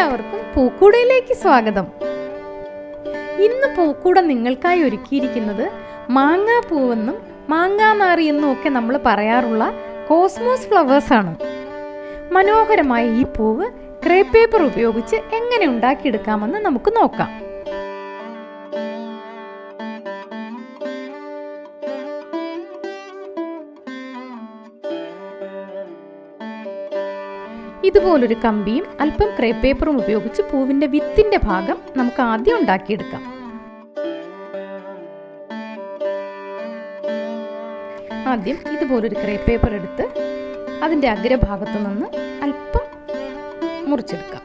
എല്ലാവർക്കും പൂക്കൂടയിലേക്ക് സ്വാഗതം. ഇന്ന് പൂക്കൂട നിങ്ങൾക്കായി ഒരുക്കിയിരിക്കുന്നത് മാങ്ങാപ്പൂവെന്നും മാങ്ങാനാറി എന്നും ഒക്കെ നമ്മൾ പറയാറുള്ള കോസ്മോസ് ഫ്ലവേഴ്സ് ആണ്. മനോഹരമായ ഈ പൂവ് ക്രേപ്പ് പേപ്പർ ഉപയോഗിച്ച് എങ്ങനെ ഉണ്ടാക്കിയെടുക്കാമെന്ന് നമുക്ക് നോക്കാം. ഇതുപോലൊരു കമ്പിയും അല്പം ക്രേപ്പ് പേപ്പറും ഉപയോഗിച്ച് പൂവിൻ്റെ വിത്തിൻ്റെ ഭാഗം നമുക്ക് ആദ്യം ഉണ്ടാക്കിയെടുക്കാം. ആദ്യം ഇതുപോലൊരു ക്രേപ്പ് പേപ്പർ എടുത്ത് അതിൻ്റെ അഗ്രഭാഗത്തു നിന്ന് അല്പം മുറിച്ചെടുക്കാം.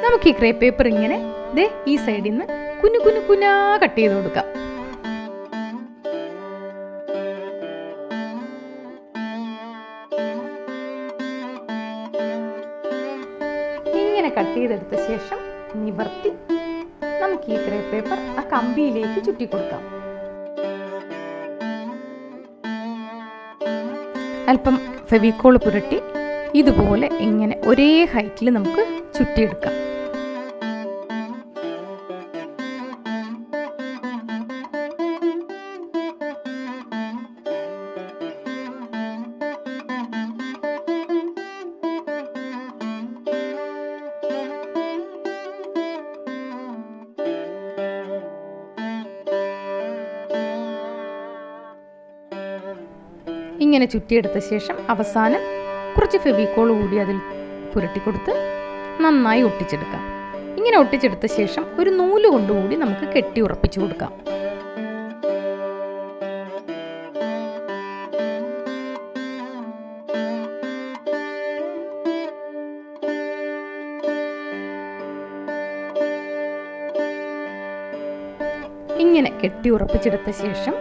നമുക്ക് ഈ ക്രേപ്പ് പേപ്പർ ഇങ്ങനെ ഈ സൈഡിൽ നിന്ന് കുനുകുനാ കട്ട് ചെയ്ത് കൊടുക്കാം. കട്ട് ചെയ്തെടുത്ത ശേഷം നിവർത്തി നമുക്ക് ഈ ക്രേപ്പ് പേപ്പർ ആ കമ്പിയിലേക്ക് ചുറ്റി കൊടുക്കാം. അല്പം ഫെവിക്കോൾ പുരട്ടി ഇതുപോലെ ഇങ്ങനെ ഒരേ ഹൈറ്റിൽ നമുക്ക് ചുറ്റിയെടുക്കാം. ഇങ്ങനെ ചുറ്റിയെടുത്ത ശേഷം അവസാനം കുറച്ച് ഫെവിക്കോൾ കൂടി അതിൽ പുരട്ടിക്കൊടുത്ത് നന്നായി ഒട്ടിച്ചെടുക്കാം. ഇങ്ങനെ ഒട്ടിച്ചെടുത്ത ശേഷം ഒരു നൂല് കൊണ്ടുകൂടി നമുക്ക് കെട്ടി ഉറപ്പിച്ചു കൊടുക്കാം. ഇങ്ങനെ കെട്ടി ഉറപ്പിച്ചെടുത്ത ശേഷം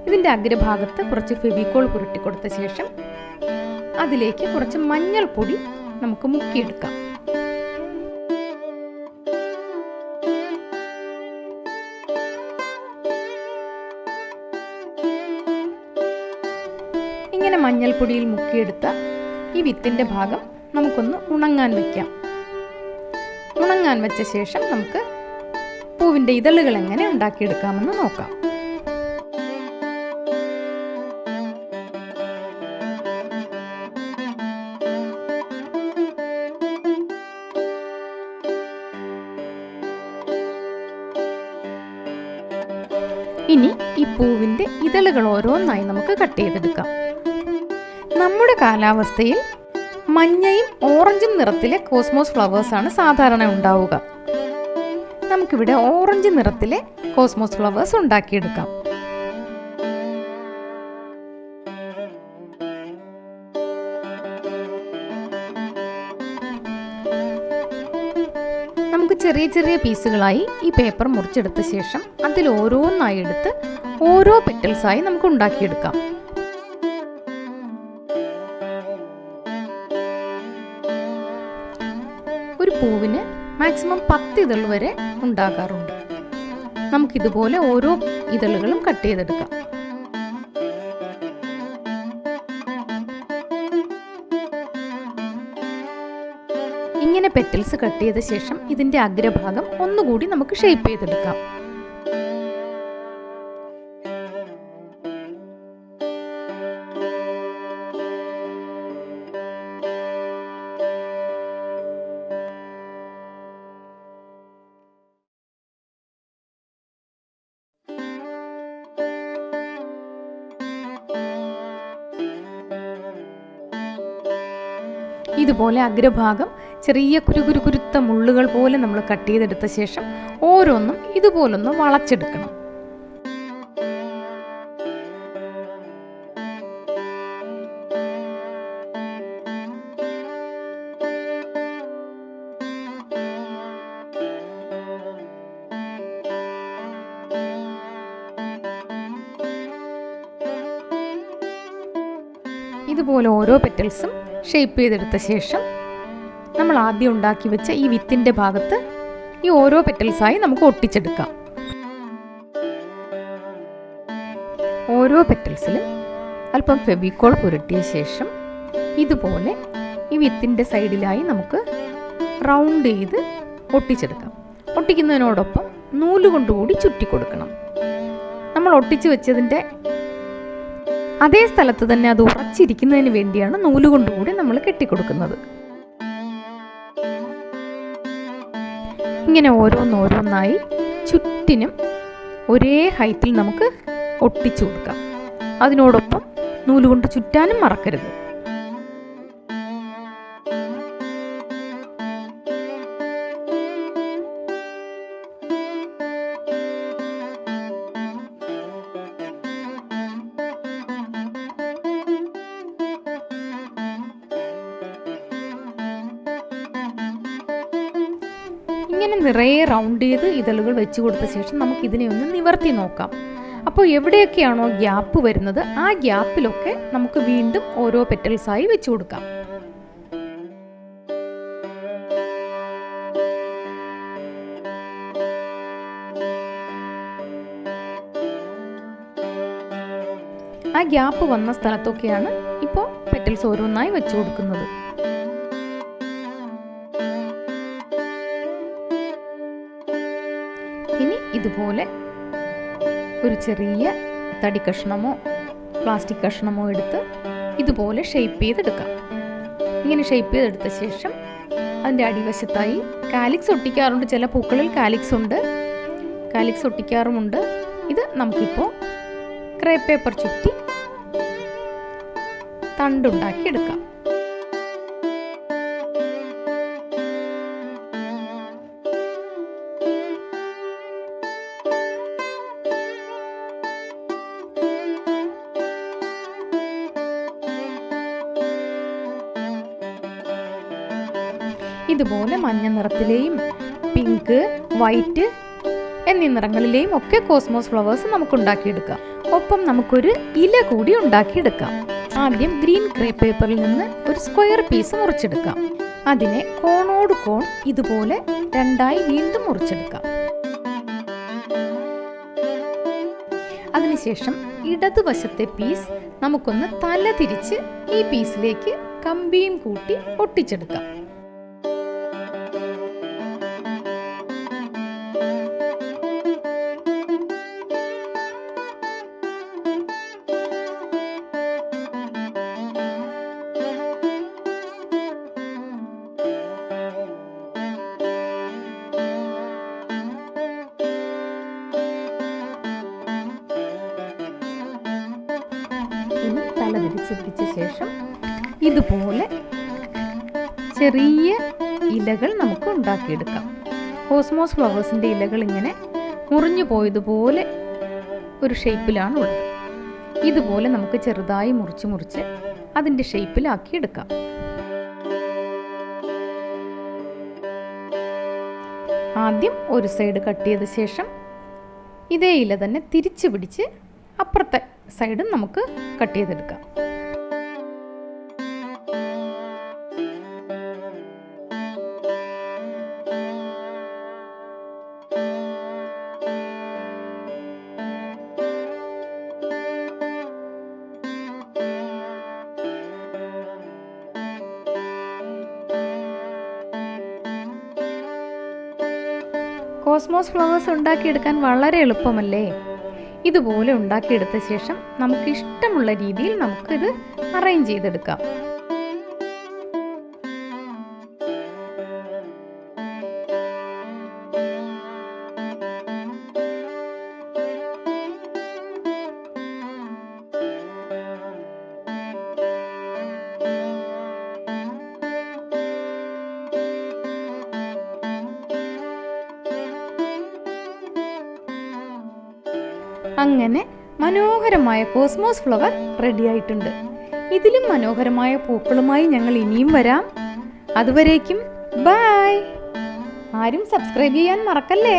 ഇതിൻ്റെ അഗ്രഭാഗത്ത് കുറച്ച് ഫെവിക്കോൾ പുരട്ടിക്കൊടുത്ത ശേഷം അതിലേക്ക് കുറച്ച് മഞ്ഞൾപ്പൊടി നമുക്ക് മുക്കിയെടുക്കാം. ഇങ്ങനെ മഞ്ഞൾപ്പൊടിയിൽ മുക്കിയെടുത്ത ഈ വിത്തിൻ്റെ ഭാഗം നമുക്കൊന്ന് ഉണങ്ങാൻ വയ്ക്കാം. ഉണങ്ങാൻ വെച്ച ശേഷം നമുക്ക് പൂവിൻ്റെ ഇതളുകൾ എങ്ങനെ ഉണ്ടാക്കിയെടുക്കാമെന്ന് നോക്കാം. ഇനി ഈ പൂവിൻ്റെ ഇതളുകൾ ഓരോന്നായി നമുക്ക് കട്ട് ചെയ്തെടുക്കാം. നമ്മുടെ കാലാവസ്ഥയിൽ മഞ്ഞയും ഓറഞ്ചും നിറത്തിലെ കോസ്മോസ് ഫ്ലവേഴ്സാണ് സാധാരണ ഉണ്ടാവുക. നമുക്കിവിടെ ഓറഞ്ച് നിറത്തിലെ കോസ്മോസ് ഫ്ലവേഴ്സ് ഉണ്ടാക്കിയെടുക്കാം. നമുക്ക് ചെറിയ ചെറിയ പീസുകളായി ഈ പേപ്പർ മുറിച്ചെടുത്ത ശേഷം അതിൽ ഓരോന്നായി എടുത്ത് ഓരോ പെറ്റൽസായി നമുക്ക് ഉണ്ടാക്കിയെടുക്കാം. ഒരു പൂവിന് മാക്സിമം 10 ഇതൾ വരെ ഉണ്ടാകാറുണ്ട്. നമുക്കിതുപോലെ ഓരോ ഇതളുകളും കട്ട് ചെയ്തെടുക്കാം. ഇങ്ങനെ പെറ്റൽസ് കട്ട് ചെയ്ത ശേഷം ഇതിൻ്റെ അഗ്രഭാഗം ഒന്നുകൂടി നമുക്ക് ഷേപ്പ് ചെയ്തെടുക്കാം. ഇതുപോലെ അഗ്രഭാഗം ചെറിയ കുരുത്ത മുള്ളുകൾ പോലെ നമ്മൾ കട്ട് ചെയ്തെടുത്ത ശേഷം ഓരോന്നും ഇതുപോലൊന്ന് വളച്ചെടുക്കണം. ഇതുപോലെ ഓരോ പെറ്റൽസും ഷേപ്പ് ചെയ്തെടുത്ത ശേഷം നമ്മൾ ആദ്യം ഉണ്ടാക്കി വെച്ച ഈ വിത്തിൻ്റെ ഭാഗത്ത് ഈ ഓരോ പെറ്റൽസായി നമുക്ക് ഒട്ടിച്ചെടുക്കാം. ഓരോ പെറ്റൽസിലും അല്പം ഫെവിക്കോൾ പുരട്ടിയ ശേഷം ഇതുപോലെ ഈ വിത്തിൻ്റെ സൈഡിലായി നമുക്ക് റൗണ്ട് ചെയ്ത് ഒട്ടിച്ചെടുക്കാം. ഒട്ടിക്കുന്നതിനോടൊപ്പം നൂല് കൊണ്ടുകൂടി ചുറ്റി കൊടുക്കണം. നമ്മൾ ഒട്ടിച്ച് വെച്ചതിൻ്റെ അതേ സ്ഥലത്ത് തന്നെ അത് ഉറച്ചിരിക്കുന്നതിന് വേണ്ടിയാണ് നൂല് കൊണ്ടുകൂടി നമ്മൾ കെട്ടിക്കൊടുക്കുന്നത്. ഇങ്ങനെ ഓരോന്നോരോന്നായി ചുറ്റിനും ഒരേ ഹൈറ്റിൽ നമുക്ക് ഒട്ടിച്ചു കൊടുക്കാം. അതിനോടൊപ്പം നൂലുകൊണ്ട് ചുറ്റാനും മറക്കരുത്. ഇങ്ങനെ നിറയെ റൗണ്ട് ചെയ്ത് ഇതളുകൾ വെച്ച് കൊടുത്ത ശേഷം നമുക്ക് ഇതിനെ ഒന്ന് നിവർത്തി നോക്കാം. അപ്പോൾ എവിടെയൊക്കെയാണോ ഗ്യാപ്പ് വരുന്നത് ആ ഗ്യാപ്പിലൊക്കെ നമുക്ക് വീണ്ടും ഓരോ പെറ്റൽസായി വെച്ച് കൊടുക്കാം. ആ ഗ്യാപ്പ് വന്ന സ്ഥലത്തൊക്കെയാണ് ഇപ്പോൾ പെറ്റൽസ് ഓരോന്നായി വെച്ച് കൊടുക്കുന്നത്. ഇനി ഇതുപോലെ ഒരു ചെറിയ തടി കഷ്ണമോ പ്ലാസ്റ്റിക് കഷ്ണമോ എടുത്ത് ഇതുപോലെ ഷേപ്പ് ചെയ്തെടുക്കാം. ഇങ്ങനെ ഷേപ്പ് ചെയ്തെടുത്ത ശേഷം അതിൻ്റെ അടിവശത്തായി കാലിക്സ് ഒട്ടിക്കാറുണ്ട്. ചില പൂക്കളിൽ കാലിക്സ് ഒട്ടിക്കാറുമുണ്ട്. ഇത് നമുക്കിപ്പോൾ ക്രേപ്പ് പേപ്പർ ചുറ്റി തണ്ടുണ്ടാക്കി എടുക്കാം. ഇതുപോലെ മഞ്ഞ നിറത്തിലെയും പിങ്ക്, വൈറ്റ് എന്നീ നിറങ്ങളിലെയും ഒക്കെ കോസ്മോസ് ഫ്ലവേഴ്സ് നമുക്ക് ഉണ്ടാക്കിയെടുക്കാം. ഒപ്പം നമുക്കൊരു ഇല കൂടി ഉണ്ടാക്കിയെടുക്കാം. ആദ്യം ഗ്രീൻ ക്രേപ്പ് പേപ്പറിൽ നിന്ന് ഒരു സ്ക്വയർ പീസ് മുറിച്ചെടുക്കാം. അതിനെ കോണോട് കോൺ ഇതുപോലെ രണ്ടായി വീണ്ടും മുറിച്ചെടുക്കാം. അതിനുശേഷം ഇടതുവശത്തെ പീസ് നമുക്കൊന്ന് തല തിരിച്ച് ഈ പീസിലേക്ക് കമ്പിയും കൂട്ടി ഒട്ടിച്ചെടുക്കാം. തല തിരിച്ച് പിടിച്ച ശേഷം ഇതുപോലെ ചെറിയ ഇലകൾ നമുക്ക് ഉണ്ടാക്കിയെടുക്കാം. കോസ്മോസ് ഫ്ലവേഴ്സിൻ്റെ ഇലകൾ ഇങ്ങനെ മുറിഞ്ഞു പോയതുപോലെ ഒരു ഷേപ്പിലാണുള്ളത്. ഇതുപോലെ നമുക്ക് ചെറുതായി മുറിച്ച് അതിൻ്റെ ഷേപ്പിലാക്കിയെടുക്കാം. ആദ്യം ഒരു സൈഡ് കട്ട് ചെയ്ത ശേഷം ഇതേ ഇല തന്നെ തിരിച്ചു പിടിച്ച് അപ്പുറത്തെ സൈഡും നമുക്ക് കട്ട് ചെയ്തെടുക്കാം. കോസ്മോസ് ഫ്ലവേഴ്സ് ഉണ്ടാക്കിയെടുക്കാൻ വളരെ എളുപ്പമല്ലേ? ഇതുപോലെ ഉണ്ടാക്കിയെടുത്ത ശേഷം നമുക്ക് ഇഷ്ടമുള്ള രീതിയിൽ നമുക്കിത് അറേഞ്ച് ചെയ്തെടുക്കാം. അങ്ങനെ മനോഹരമായ കോസ്മോസ് ഫ്ലവർ റെഡി ആയിട്ടുണ്ട്. ഇതിലും മനോഹരമായ പൂക്കളുമായി ഞങ്ങൾ ഇനിയും വരാം. അതുവരേക്കും ബൈ. ആരും സബ്സ്ക്രൈബ് ചെയ്യാൻ മറക്കല്ലേ.